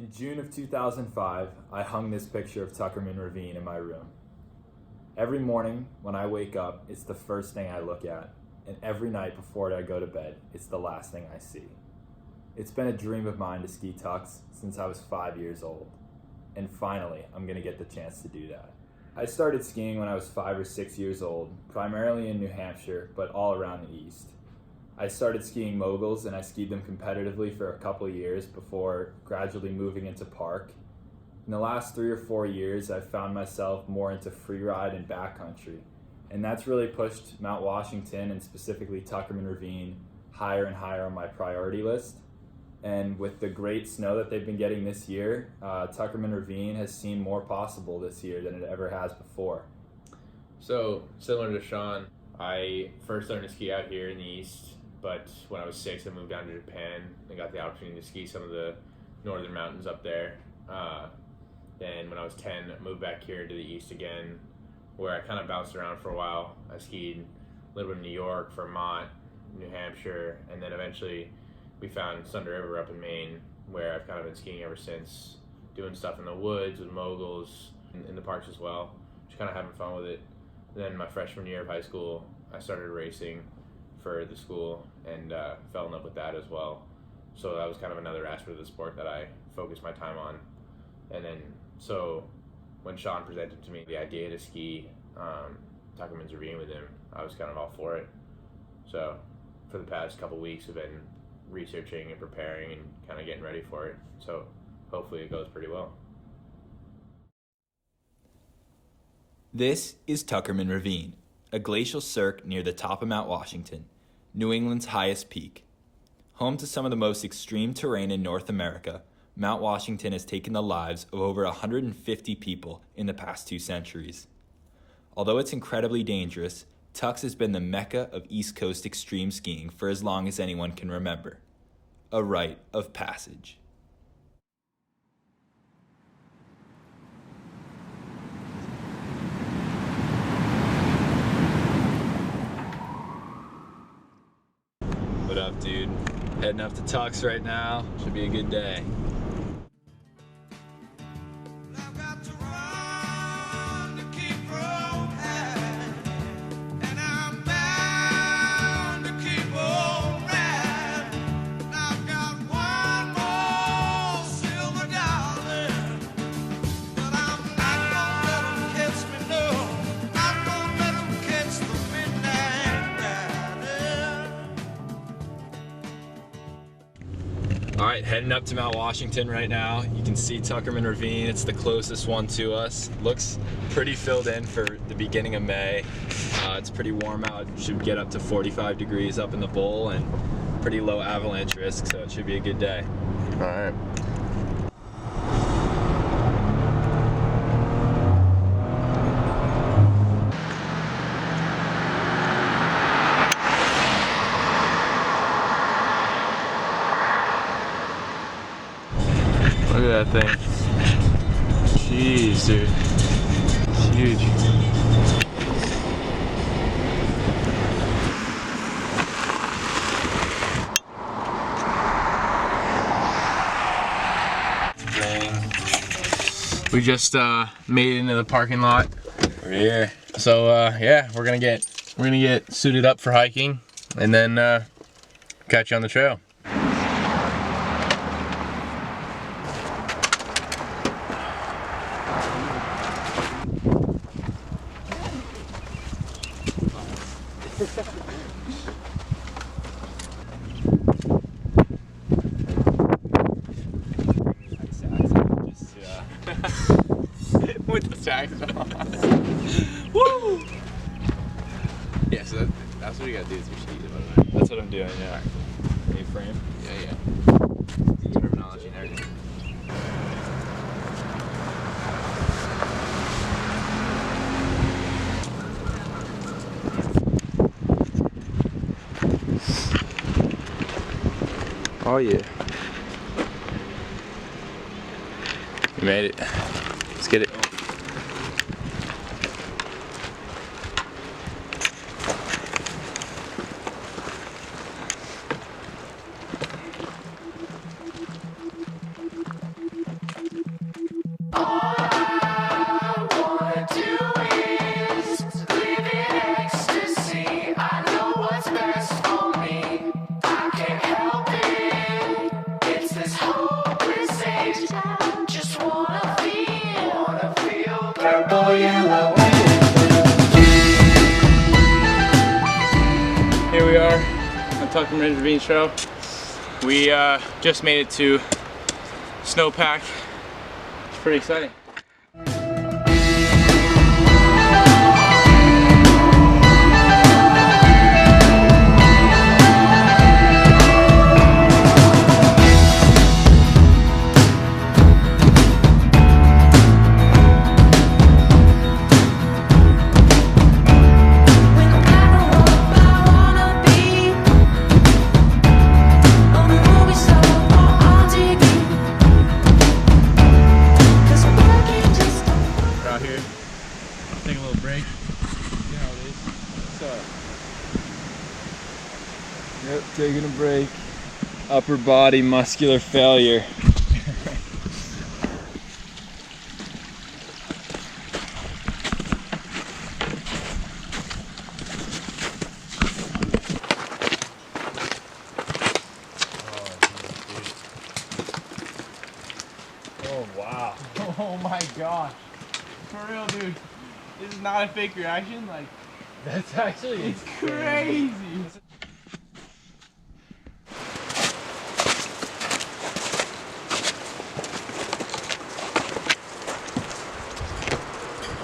In June of 2005, I hung this picture of Tuckerman Ravine in my room. Every morning when I wake up, it's the first thing I look at, and every night before I go to bed, it's the last thing I see. It's been a dream of mine to ski Tux since I was 5 years old, and finally, I'm gonna get the chance to do that. I started skiing when I was 5 or 6 years old, primarily in New Hampshire, but all around the East. I started skiing moguls and I skied them competitively for a couple of years before gradually moving into park. In the last 3 or 4 years, I've found myself more into freeride and backcountry, and that's really pushed Mount Washington and specifically Tuckerman Ravine higher and higher on my priority list. And with the great snow that they've been getting this year, Tuckerman Ravine has seemed more possible this year than it ever has before. So, similar to Sean, I first learned to ski out here in the East, but when I was 6, I moved down to Japan and got the opportunity to ski some of the northern mountains up there. Then when I was 10, I moved back here to the East again, where I kind of bounced around for a while. I skied a little bit in New York, Vermont, New Hampshire, and then eventually we found Thunder River up in Maine, where I've kind of been skiing ever since, doing stuff in the woods with moguls, in the parks as well, just kind of having fun with it. Then my freshman year of high school, I started racing for the school and fell in love with that as well. So that was kind of another aspect of the sport that I focused my time on. And then, so when Sean presented to me the idea to ski Tuckerman Ravine with him, I was kind of all for it. So for the past couple weeks, I've been researching and preparing and kind of getting ready for it. So hopefully it goes pretty well. This is Tuckerman Ravine, a glacial cirque near the top of Mount Washington, New England's highest peak. Home to some of the most extreme terrain in North America, Mount Washington has taken the lives of over 150 people in the past 2 centuries. Although it's incredibly dangerous, Tux has been the mecca of East Coast extreme skiing for as long as anyone can remember. A rite of passage. What up, dude? Heading up to Tux right now. Should be a good day. All right, heading up to Mount Washington right now. You can see Tuckerman Ravine. It's the closest one to us. Looks pretty filled in for the beginning of May. It's pretty warm out. Should get up to 45 degrees up in the bowl and pretty low avalanche risk, so it should be a good day. All right. Look at that thing. Jeez, dude. It's huge. We just made it into the parking lot. We're here. So yeah, we're gonna get suited up for hiking, and then catch you on the trail. With the saxophone. Woo! Yeah, so that's what you gotta do with your sheet. That's what I'm doing, yeah. A-frame? Yeah. Terminology and everything. Oh yeah. We made it. Let's get it. Tuckerman Ravine Trail. We just made it to snowpack. It's pretty exciting. Take a little break. You know how it is. What's up? Yep, taking a break. Upper body muscular failure. Oh wow. Oh my gosh. For real, dude. This is not a fake reaction. Like, That's actually it's crazy.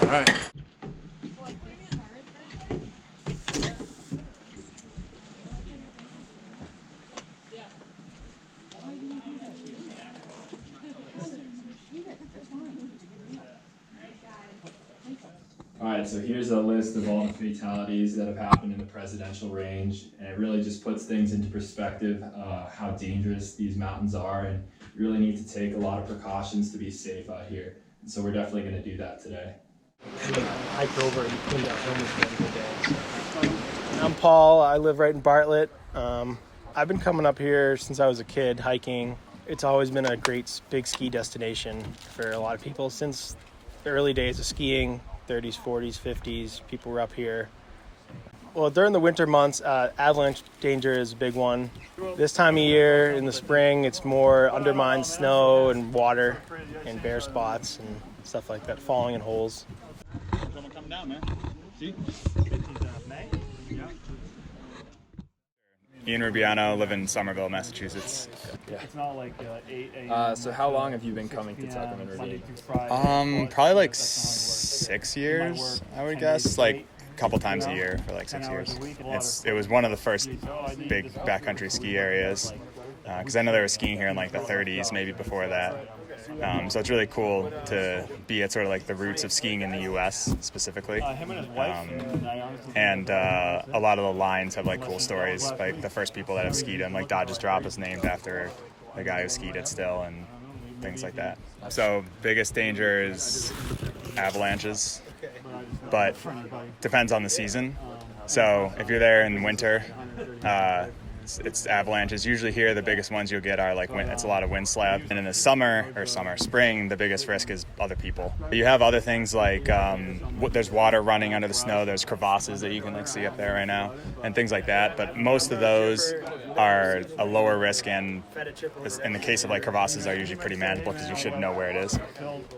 All right. Alright, so here's a list of all the fatalities that have happened in the presidential range, and it really just puts things into perspective, how dangerous these mountains are, and you really need to take a lot of precautions to be safe out here. And so we're definitely going to do that today. Hiked over and cleaned out homeless the other day. I'm Paul. I live right in Bartlett. I've been coming up here since I was a kid hiking. It's always been a great big ski destination for a lot of people since the early days of skiing. 30s, 40s, 50s, people were up here. Well, during the winter months, avalanche danger is a big one. This time of year, in the spring, it's more undermined snow and water and bare spots and stuff like that, falling in holes. Someone come down, man. See? Ian Rubiano, live in Somerville, Massachusetts. It's not like 8 a.m. So how long have you been coming to Tuckerman Ravine? Probably like 6 years, I would guess. Like a couple times a year for like 6 years. It was one of the first big backcountry ski areas because I know they were skiing here in like the 30s, maybe before that. So it's really cool to be at sort of like the roots of skiing in the U.S. specifically. And a lot of the lines have like cool stories. Like the first people that have skied them, like Dodge's Drop is named after the guy who skied it still, and things like that. So biggest danger is avalanches, but depends on the season. So if you're there in winter, it's avalanches. Usually here, the biggest ones you'll get are like it's a lot of wind slab. And in the spring, the biggest risk is other people. You have other things like there's water running under the snow. There's crevasses that you can like see up there right now, and things like that. But most of those are a lower risk, and in the case of like crevasses, are usually pretty manageable because you should know where it is.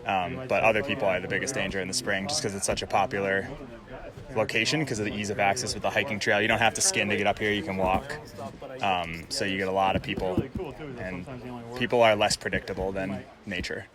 But other people are the biggest danger in the spring, just because it's such a popular location because of the ease of access with the hiking trail. You don't have to skin to get up here, you can walk. So you get a lot of people, and people are less predictable than nature.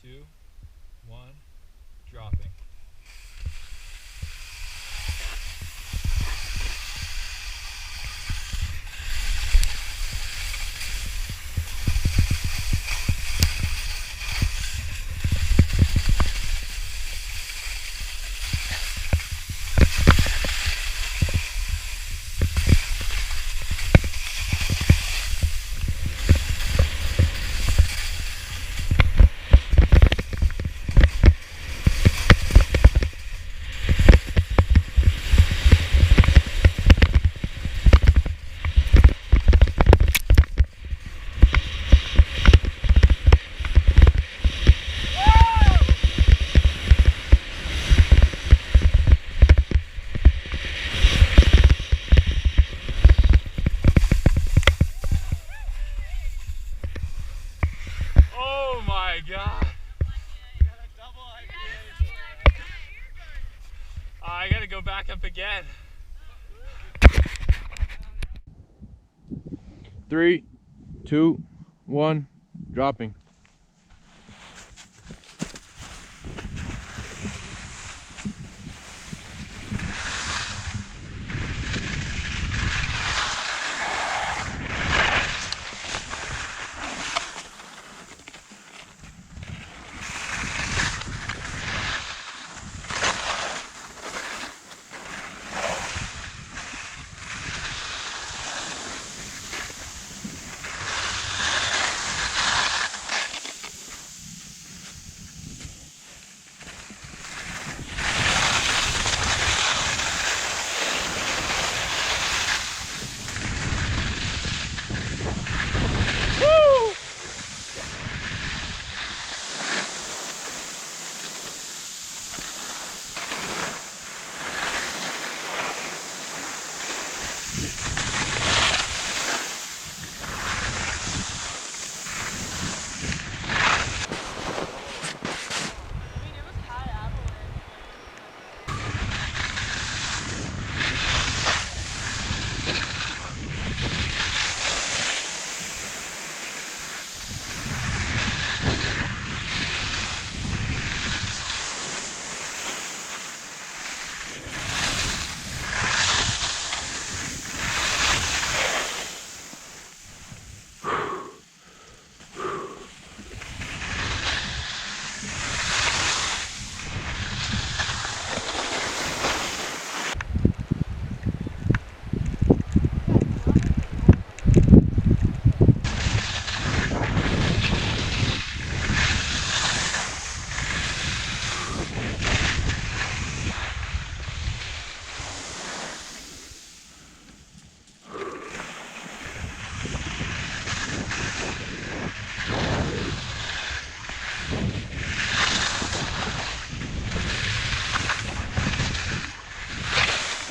2, 1, dropping. Oh my God. I gotta go back up again. 3, 2, 1, dropping.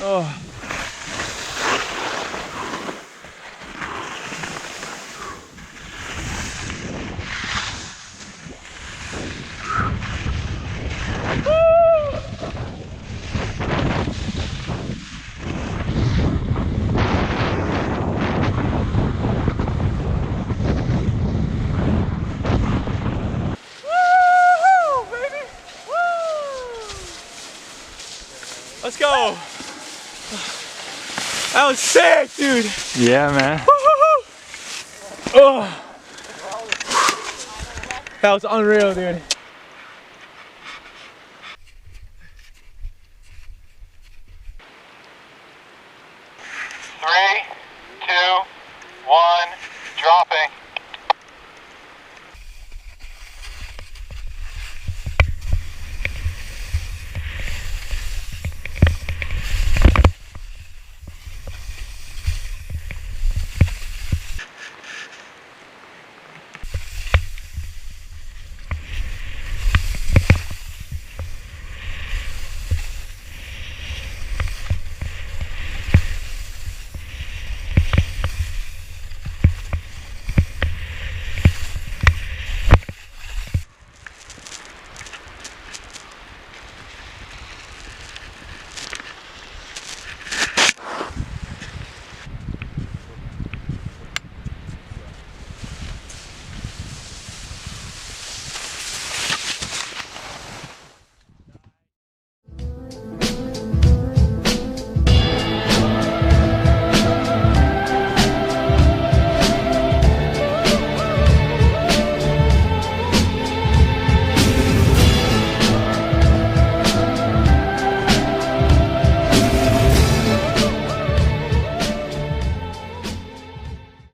Oh. Let's go. That was sick, dude. Yeah, man. Oh. That was unreal, dude.